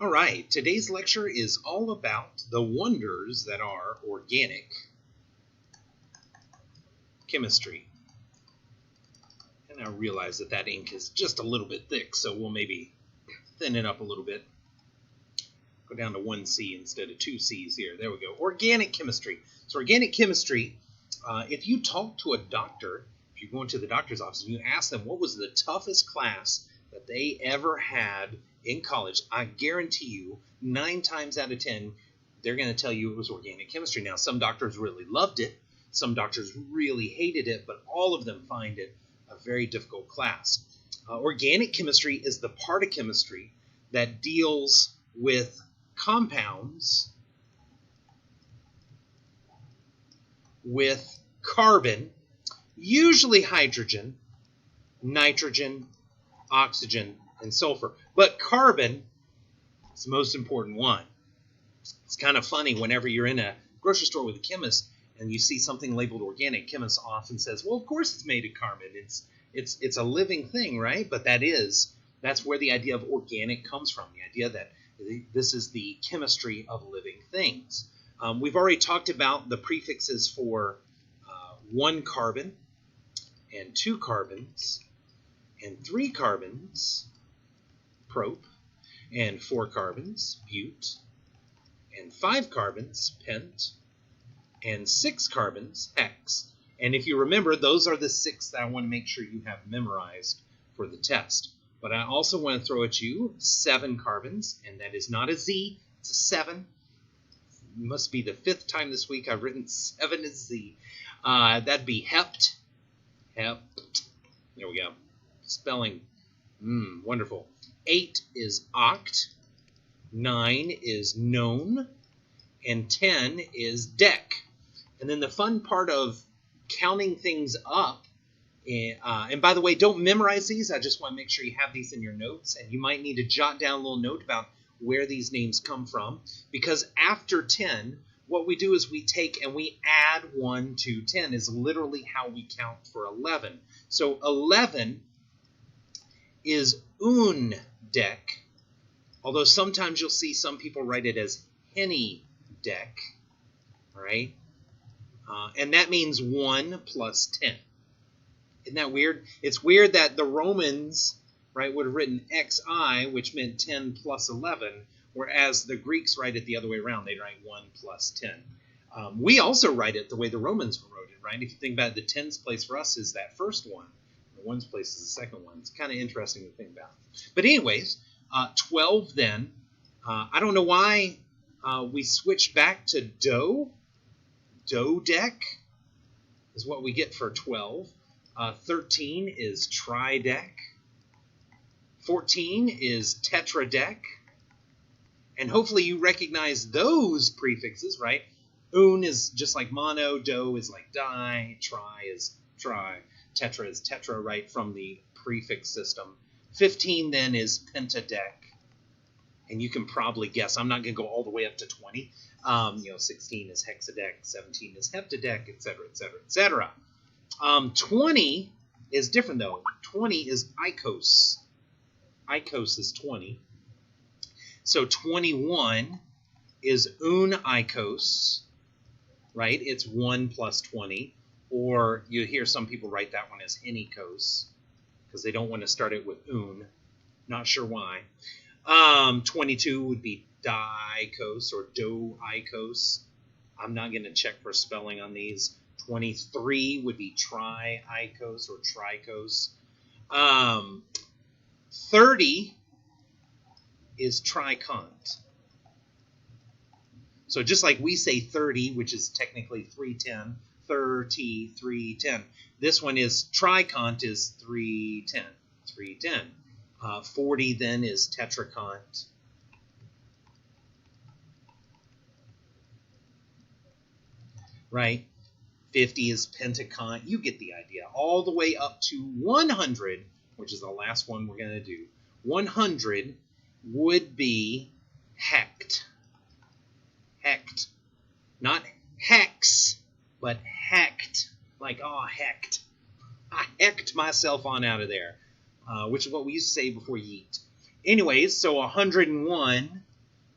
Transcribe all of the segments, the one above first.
All right, today's lecture is all about the wonders that are organic chemistry. And I realize that ink is just a little bit thick, so we'll maybe thin it up a little bit. Go down to 1C instead of 2 C's here. There we go. Organic chemistry. So organic chemistry, if you talk to a doctor, if you go into the doctor's office and you ask them what was the toughest class that they ever had in college, I guarantee you 9 times out of 10, they're going to tell you it was organic chemistry. Now, some doctors really loved it. Some doctors really hated it, but all of them find it a very difficult class. Organic chemistry is the part of chemistry that deals with compounds with carbon, usually hydrogen, nitrogen, oxygen, and sulfur. But carbon is the most important one. It's kind of funny whenever you're in a grocery store with a chemist and you see something labeled organic, chemist often says, well, of course it's made of carbon. It's a living thing, right? But that's where the idea of organic comes from, the idea that this is the chemistry of living things. We've already talked about the prefixes for 1 carbon and 2 carbons and 3 carbons, prop, and 4 carbons, bute, and 5 carbons, pent, and 6 carbons, hex. And if you remember, those are the 6 that I want to make sure you have memorized for the test. But I also want to throw at you 7 carbons, and that is not a Z, it's a 7. It must be the 5th time this week I've written 7 as Z. That'd be hept. Hept. There we go. Spelling. Wonderful. 8 is oct. 9 is known. And 10 is dec. And then the fun part of counting things up, and by the way, don't memorize these. I just want to make sure you have these in your notes. And you might need to jot down a little note about where these names come from. Because after 10, what we do is we take and we add 1 to 10 is literally how we count for 11. So 11 is un dec, although sometimes you'll see some people write it as henny dec, right? And that means 1 plus 10. Isn't that weird? It's weird that the Romans, right, would have written xi, which meant 10 plus 11, whereas the Greeks write it the other way around. They write 1 plus 10. We also write it the way the Romans wrote it, right? If you think about it, the tens place for us is that first one. The ones place is the second one. It's kind of interesting to think about. But anyways, 12 then. I don't know why we switched back to dough. Dodec is what we get for 12. 13 is tridec. 14 is tetradec. And hopefully you recognize those prefixes, right? Un is just like mono, do is like di, tri is tri, tetra is tetra, right, from the prefix system. 15 then is pentadec. And you can probably guess, I'm not going to go all the way up to 20. 16 is hexadec, 17 is heptadec, etc., etc., etc. 20 is different, though. 20 is icos. Icos is 20. So 21 is un icos, right? It's 1 plus 20. Or you hear some people write that one as henicos because they don't want to start it with un. Not sure why. 22 would be diicos or doicos. I'm not going to check for spelling on these. 23 would be triicos or tricos. 30 is tricont. So just like we say 30, which is technically 310, 30, 310. This one is tricont is 310, 310. 40 then is tetracont. Right? 50 is pentacont. You get the idea. All the way up to 100, which is the last one we're going to do. 100 would be hect. Hect. Not hex, but hect. Like, oh, hect. I hecked myself on out of there, which is what we used to say before yeet. Anyways, so 101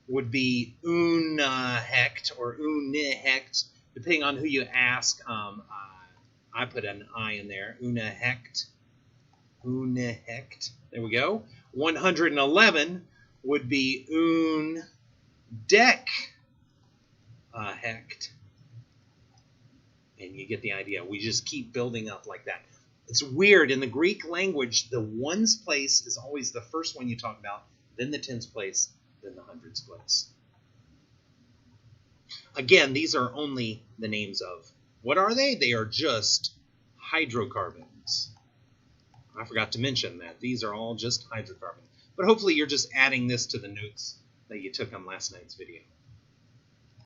would be unhecht or unhecht, depending on who you ask. I put an I in there. Unhecht. Unhecht. There we go. 111 would be undeck hecht. And you get the idea. We just keep building up like that. It's weird. In the Greek language, the ones place is always the first one you talk about, then the tens place, then the hundreds place. Again, these are only the names of. What are they? They are just hydrocarbons. I forgot to mention that. These are all just hydrocarbons. But hopefully you're just adding this to the notes that you took on last night's video.